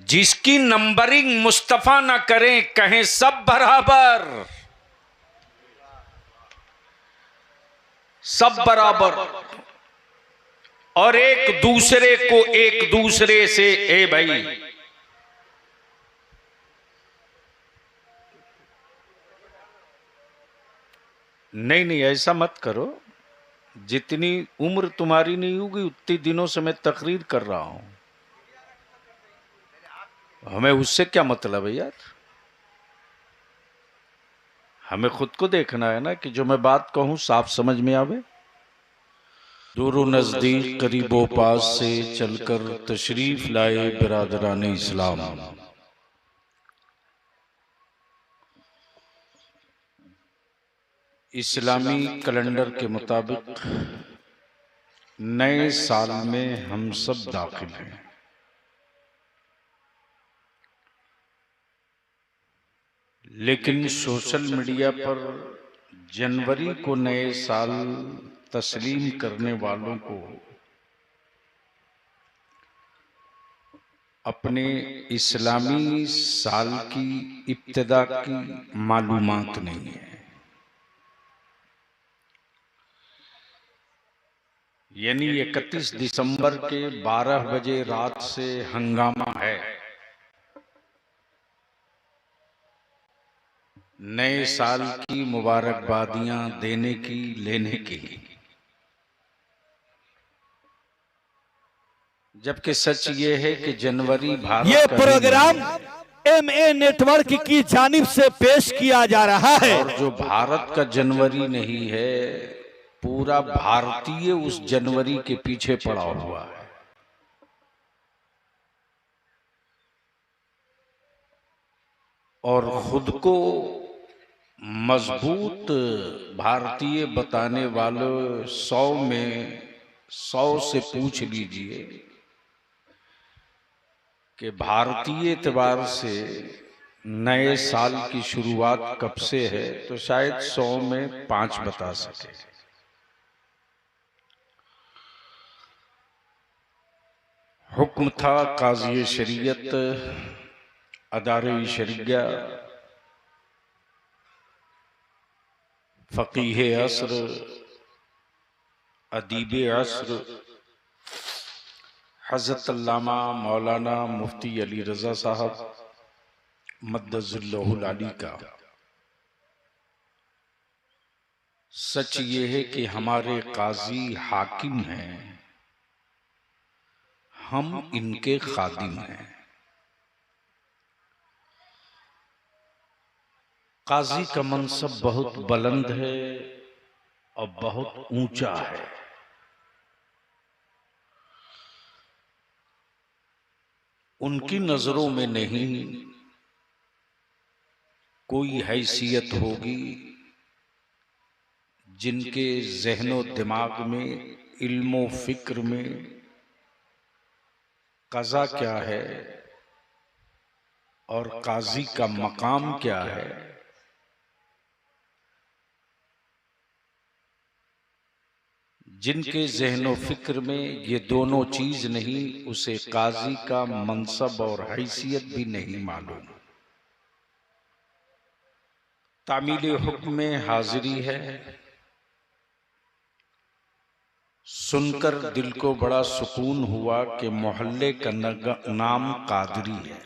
जिसकी नंबरिंग मुस्तफा ना करें, कहें सब बराबर, सब बराबर। और एक दूसरे को एक दूसरे से, ए भाई नहीं नहीं ऐसा मत करो, जितनी उम्र तुम्हारी नहीं होगी उतनी दिनों से मैं तकरीर कर रहा हूं, हमें उससे क्या मतलब है यार। हमें खुद को देखना है ना कि जो मैं बात कहूं साफ समझ में आवे। दूर नजदीक करीबो पास से चलकर तशरीफ लाए बिरादरान इस्लाम। इस्लामी कैलेंडर के मुताबिक नए साल में हम सब दाखिल हैं। लेकिन सोशल मीडिया पर जनवरी को नए साल तस्लीम करने वालों को अपने इस्लामी साल की इब्तिदा की मालूमात नहीं है। यानी 31 दिसंबर के 12 बजे रात से हंगामा है नए साल की मुबारकबादियां देने की, लेने की। जबकि सच ये है कि जनवरी भारत ये का प्रोग्राम MA नेटवर्क की जानिब से पेश किया जा रहा है। और जो भारत का जनवरी नहीं है, पूरा भारतीय उस जनवरी के पीछे पड़ा हुआ है। और खुद को मजबूत भारतीय बताने वाले 100 में 100 से पूछ लीजिए कि भारतीय एतबार से नए साल की शुरुआत कब से है, तो शायद 100 में 5 बता सके। हुक्म था काज़ी शरीयत, अदारे शरिया, फकीह असर, अदीब असर, हज़रत अल्लामा मौलाना मुफ्ती अली रज़ा साहब मद्दज़िल्लहुल अली का। सच ये है कि हमारे काजी हाकिम हैं, हम इनके खादिम हैं। काजी का मनसब बहुत बुलंद है और बहुत ऊंचा है। उनकी नजरों में नहीं कोई हैसियत होगी जिनके ज़हनो दिमाग में, इल्मो फिक्र में कज़ा क्या है और काजी का मकाम क्या है, जिनके ज़हनो फिक्र में ये दोनों चीज नहीं, उसे काजी का मनसब और हैसियत भी नहीं मालूम। तामील हुक्म में हाजिरी है, सुनकर दिल को बड़ा सुकून हुआ कि मोहल्ले का नाम कादरी है।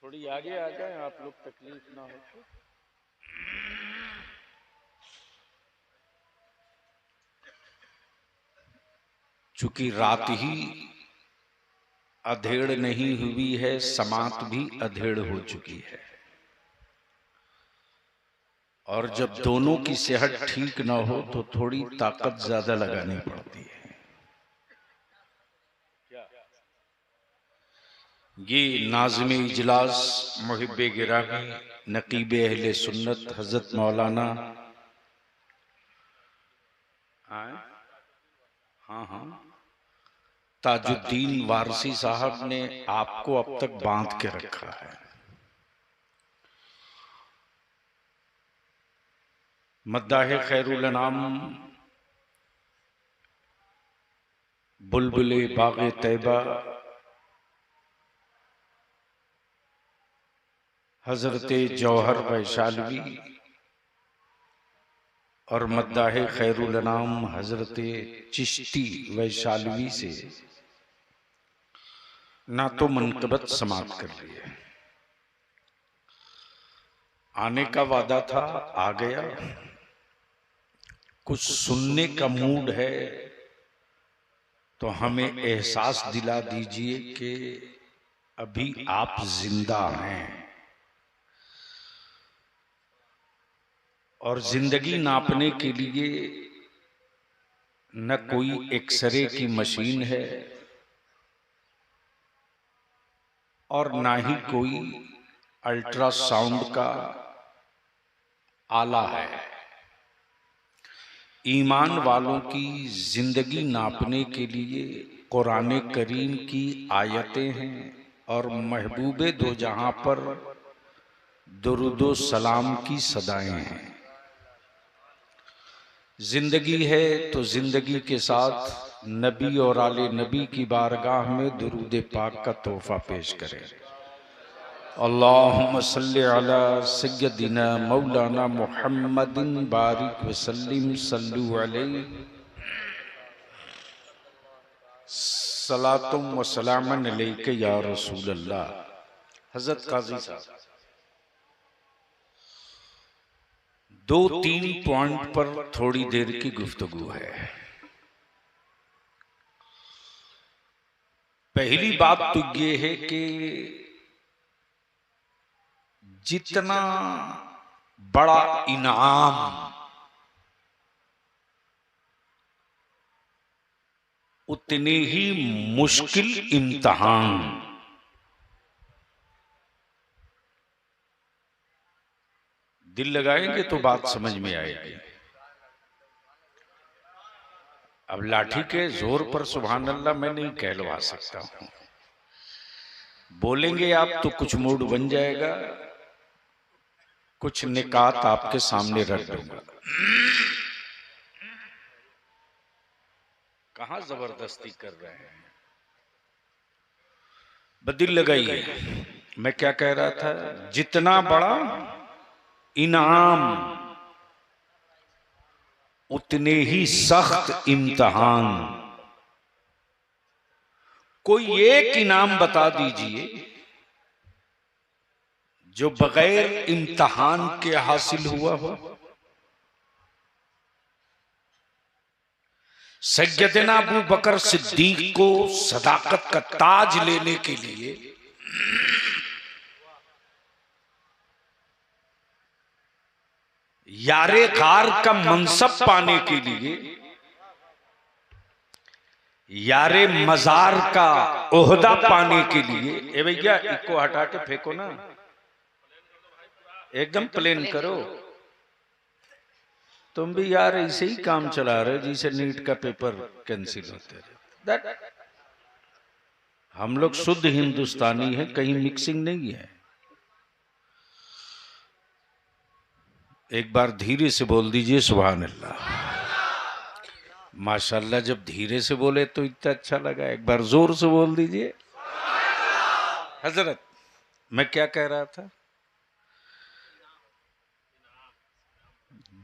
थोड़ी आगे आ जाए आप लोग, तकलीफ ना हो तो। चूंकि रात ही अधेड़ नहीं हुई है, समात भी अधेड़ हो चुकी है। और जब दोनों की सेहत ठीक ना हो तो थोड़ी ताकत ज्यादा लगानी पड़ती है। ये नाज़िम इजलास मुहिब्बे गिरामी नकीबे अहले सुन्नत हजरत मौलाना, हाँ, ताजुद्दीन वारसी साहब ने आपको अब तक बांध के रखा है। मद्दाह खैरुल अनाम बुलबुले बाग़े तैबा हजरत जौहर वैशालवी और मद्दाह खैरुल अनाम हजरत चिश्ती वैशालवी से ना तो मनकबत समाप्त कर ली है। आने का वादा था, आ गया। कुछ सुनने का मूड है तो हमें एहसास दिला दीजिए कि अभी आप जिंदा हैं। और जिंदगी नापने के लिए न कोई एक्सरे की मशीन है और ना ही कोई अल्ट्रासाउंड का आला है। ईमान वालों की जिंदगी नापने के लिए कुरान करीम की आयतें हैं और महबूबे दो जहां पर दुरूदो सलाम की सदाएं हैं। जिंदगी है तो जिंदगी के साथ नबी और आले नबी की बारगाह में दुरूद पाक का तोहफा पेश करें। अल्लाहुम्मा सल्ली अला सय्यदिना मौलाना मुहम्मदिन बारिक वसल्लिम सल्लु अलैहि सलातुम व सलामन अलैका या रसूल अल्लाह। हजरत काजी साहब 2-3 पॉइंट पर थोड़ी देर की गुफ्तगू है। पहली बात तो ये है कि जितना बड़ा इनाम उतने ही मुश्किल इम्तिहान। दिल लगाएंगे तो बात समझ में आएगी। अब लाठी के जोर पर सुभान अल्लाह मैं नहीं कहलवा सकता हूं। बोलेंगे आप तो कुछ मूड बन जाएगा, कुछ निकात आपके सामने रख दूंगा। कहां जबरदस्ती कर रहे हैं, बदिल लगाइए। मैं क्या कह रहा था, जितना बड़ा इनाम उतने ही सख्त इम्तिहान। कोई एक इनाम बता दीजिए जो बगैर इम्तिहान के हासिल हुआ हो। सैयदना अबू बकर सिद्दीक को सदाकत का ताज लेने के लिए यारे गार का मनसब पाने के लिए, यारे मजार का ओहदा पाने के लिए, ए भैया इसको हटा के फेंको ना, एकदम प्लेन करो। तुम भी यार ऐसे ही काम चला रहे जिसे नीट का पेपर कैंसिल होते रहे। हम लोग शुद्ध हिंदुस्तानी हैं, कहीं मिक्सिंग नहीं है। एक बार धीरे से बोल दीजिए सुभान अल्लाह। माशाल्लाह, जब धीरे से बोले तो इतना अच्छा लगा। एक बार जोर से बोल दीजिए। हजरत, मैं क्या कह रहा था,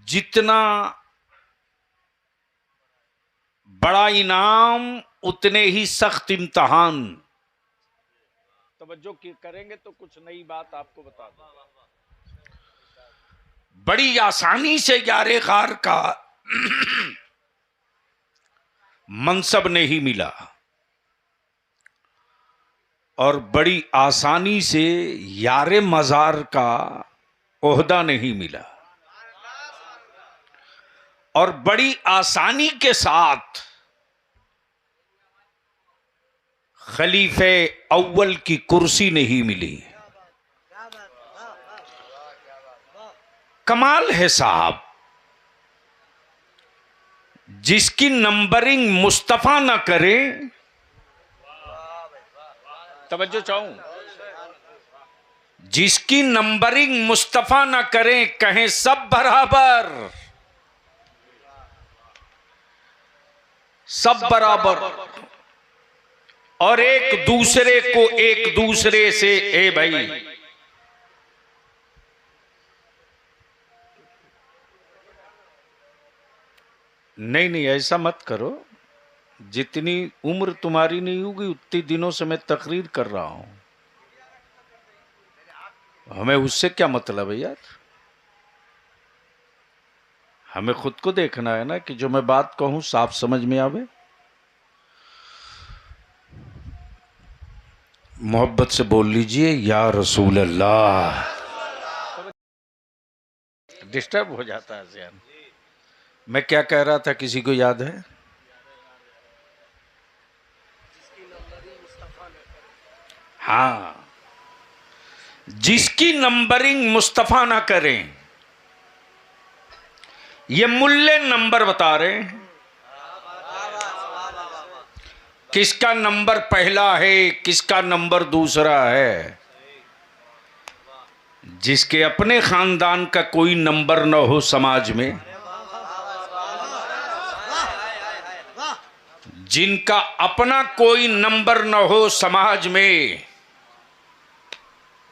जितना बड़ा इनाम उतने ही सख्त इम्तिहान। तवज्जो करेंगे तो कुछ नई बात आपको बता दूं। बड़ी आसानी से यारे गार का मनसब नहीं मिला और बड़ी आसानी से यारे मजार का ओहदा नहीं मिला और बड़ी आसानी के साथ खलीफे अव्वल की कुर्सी नहीं मिली। कमाल है साहब, जिसकी नंबरिंग मुस्तफा ना करे, तवज्जो चाहूं, जिसकी नंबरिंग मुस्तफा ना करें, कहें सब बराबर, सब बराबर। और एक दूसरे को एक दूसरे से, ए भाई नहीं नहीं ऐसा मत करो, जितनी उम्र तुम्हारी नहीं होगी उतनी दिनों से मैं तकरीर कर रहा हूं, हमें उससे क्या मतलब है यार। हमें खुद को देखना है ना कि जो मैं बात कहूं साफ समझ में आवे। मोहब्बत से बोल लीजिए या रसूल अल्लाह। डिस्टर्ब हो जाता है ज़हन। मैं क्या कह रहा था, किसी को याद है? हाँ, जिसकी नंबरिंग मुस्तफा ना करें, ये मुल्ले नंबर बता रहे हैं किसका नंबर पहला है, किसका नंबर दूसरा है। जिसके अपने खानदान का कोई नंबर न हो समाज में, जिनका अपना कोई नंबर न हो समाज में,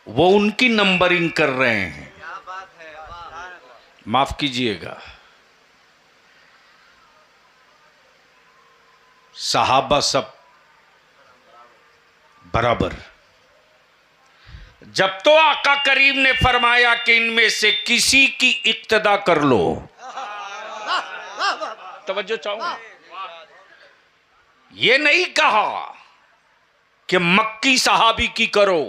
वो उनकी नंबरिंग कर रहे हैं। माफ कीजिएगा, सहाबा सब बराबर। जब तो आका करीम ने फरमाया कि इनमें से किसी की इक्तदा कर लो, तवज्जो चाहूंगा, ये नहीं कहा कि मक्की सहाबी की करो,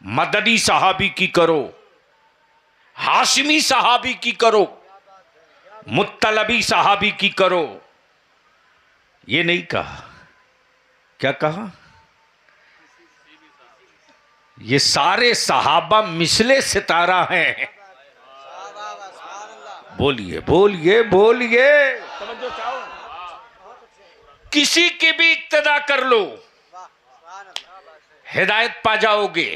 मदनी सहाबी की करो, हाशिमी सहाबी की करो, मुत्तलबी सहाबी की करो, ये नहीं कहा। क्या कहा? ये सारे सहाबा मिसले सितारा हैं। बोलिए बोलिए बोलिए, समझो चाहो, किसी की भी इक्तदा कर लो, हिदायत पा जाओगे,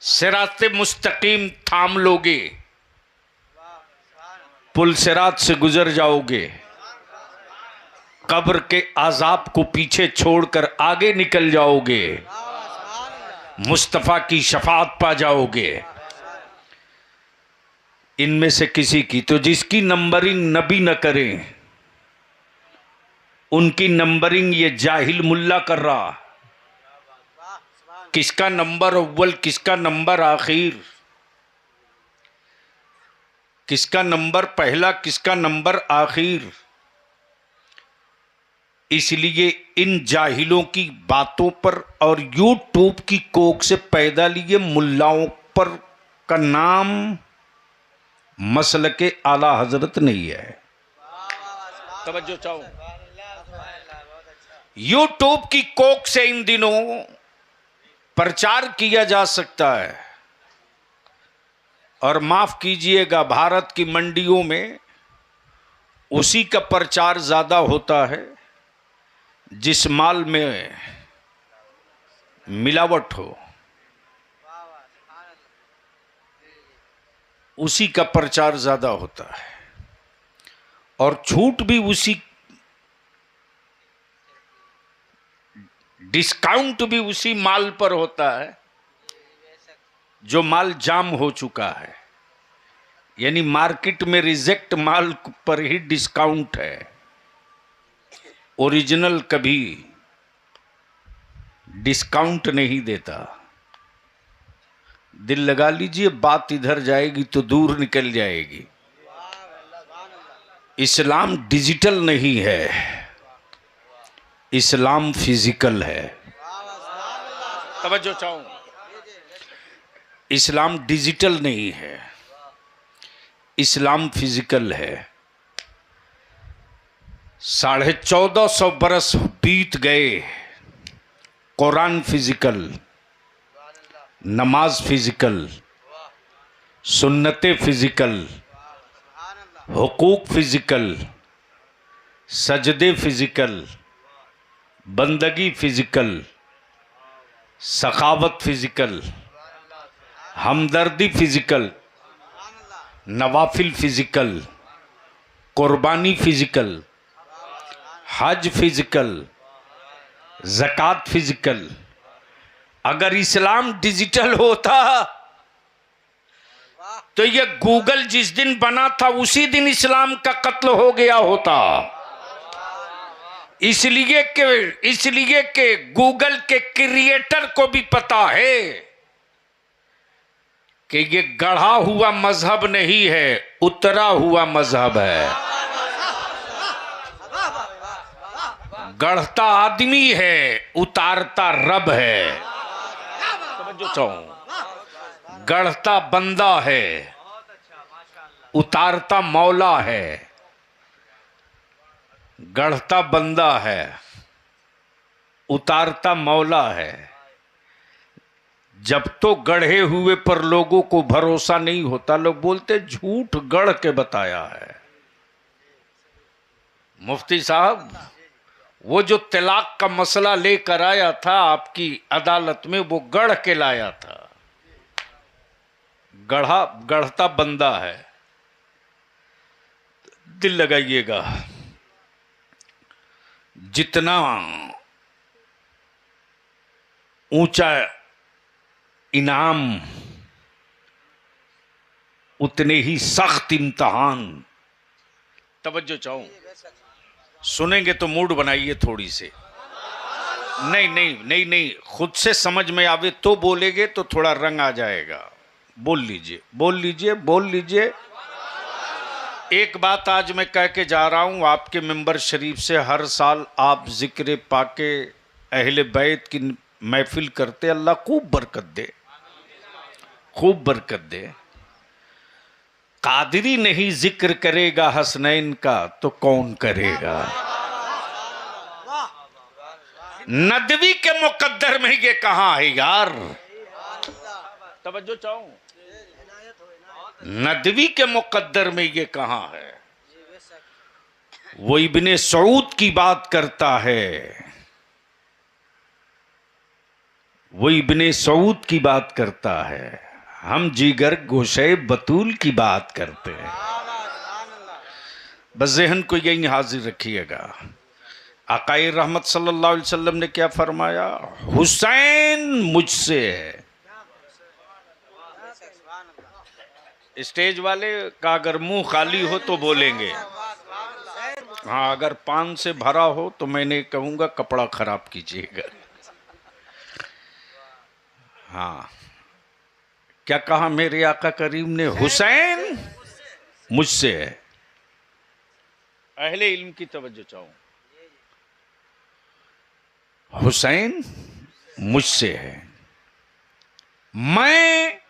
सिराते मुस्तकीम थाम लोगे, पुल सिरात से गुजर जाओगे, कब्र के आजाब को पीछे छोड़कर आगे निकल जाओगे, मुस्तफा की शफाअत पा जाओगे। इनमें से किसी की, तो जिसकी नंबरिंग नबी न करें, उनकी नंबरिंग ये जाहिल मुल्ला कर रहा। किसका नंबर अव्वल, किसका नंबर आखिर, किसका नंबर पहला, किसका नंबर आखिर। इसलिए इन जाहिलों की बातों पर और यूट्यूब की कोक से पैदा लिए मुल्लाओं पर का नाम मसलके आला हजरत नहीं है। तवज्जो चाहो, यूट्यूब की कोक से इन दिनों प्रचार किया जा सकता है, और माफ कीजिएगा भारत की मंडियों में उसी का प्रचार ज्यादा होता है जिस माल में मिलावट हो, उसी का प्रचार ज्यादा होता है, और छूट भी उसी, डिस्काउंट भी उसी माल पर होता है जो माल जाम हो चुका है। यानी मार्केट में रिजेक्ट माल पर ही डिस्काउंट है, ओरिजिनल कभी डिस्काउंट नहीं देता। दिल लगा लीजिए, बात इधर जाएगी तो दूर निकल जाएगी। इस्लाम डिजिटल नहीं है, इस्लाम फिजिकल है। तवज्जो चाहूं, इस्लाम डिजिटल नहीं है, इस्लाम फिजिकल है। 1450 बरस बीत गए, कुरान फिजिकल, नमाज फिजिकल, सुन्नते फिजिकल, हुकूक फिजिकल, सजदे फिजिकल, बंदगी फिजिकल, सखावत फिजिकल, हमदर्दी फिजिकल, नवाफिल फिजिकल, कुर्बानी फिजिकल, हज फिजिकल, ज़कात फिजिकल। अगर इस्लाम डिजिटल होता तो ये गूगल जिस दिन बना था उसी दिन इस्लाम का कत्ल हो गया होता। इसलिए कि गूगल के क्रिएटर को भी पता है कि ये गढ़ा हुआ मजहब नहीं है, उतरा हुआ मजहब है। गढ़ता आदमी है, उतारता रब है। समझो चाहूं, गढ़ता बंदा है, उतारता मौला है। गढ़ता बंदा है, उतारता मौला है। जब तो गढ़े हुए पर लोगों को भरोसा नहीं होता, लोग बोलते झूठ गढ़ के बताया है। मुफ्ती साहब, वो जो तलाक का मसला लेकर आया था आपकी अदालत में, वो गढ़ के लाया था। गढ़ता बंदा है। दिल लगाइएगा, जितना ऊंचा इनाम उतने ही सख्त इम्तहान। तवज्जो चाहूं, सुनेंगे तो मूड बनाइए थोड़ी से। नहीं, खुद से समझ में आवे तो बोलेंगे तो थोड़ा रंग आ जाएगा। बोल लीजिए। एक बात आज मैं कह के जा रहा हूं आपके मिंबर शरीफ से। हर साल आप जिक्र पाके अहले बैत की महफिल करते, अल्लाह खूब बरकत दे। कादरी नहीं जिक्र करेगा हसनैन का तो कौन करेगा। नदवी के मुकद्दर में ये कहां है यार। तवज्जो चाहूं, नदवी के मुकद्दर में ये कहां है। वो इब्ने सऊद की बात करता है, हम जिगर गोशे बतूल की बात करते हैं। बस ज़हन को यही हाजिर रखिएगा। आकाए रहमत सल्लल्लाहु अलैहि वसल्लम ने क्या फरमाया, हुसैन मुझसे है। स्टेज वाले का अगर मुंह खाली हो तो बोलेंगे, हाँ अगर पान से भरा हो तो मैंने कहूंगा कपड़ा खराब कीजिएगा। हाँ, क्या कहा मेरे आका करीम ने, हुसैन मुझसे है। अहले इल्म की तवज्जो चाहूं, हुसैन मुझसे है, मैं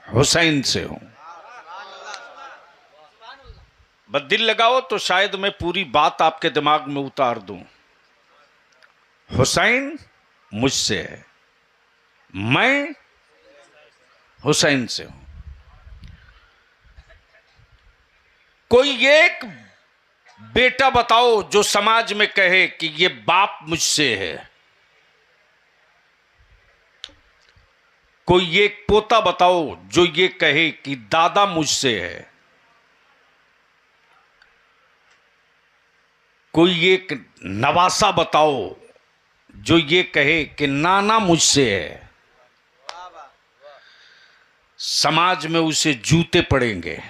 हुसैन से हूं। बस दिल लगाओ तो शायद मैं पूरी बात आपके दिमाग में उतार दूं। हुसैन मुझसे है, मैं हुसैन से हूं। कोई एक बेटा बताओ जो समाज में कहे कि ये बाप मुझसे है। कोई एक पोता बताओ जो ये कहे कि दादा मुझसे है। कोई एक नवासा बताओ जो ये कहे कि नाना मुझसे है। समाज में उसे जूते पड़ेंगे।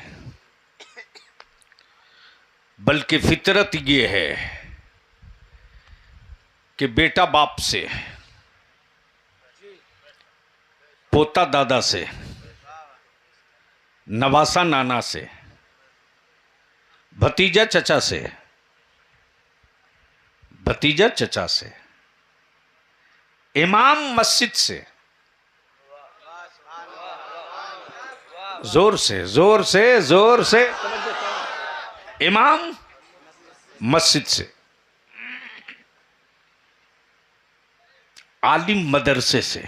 बल्कि फितरत ये है कि बेटा बाप से, पोता दादा से, नवासा नाना से, भतीजा चचा से, इमाम मस्जिद से, जोर से इमाम मस्जिद से, आलिम मदरसे से,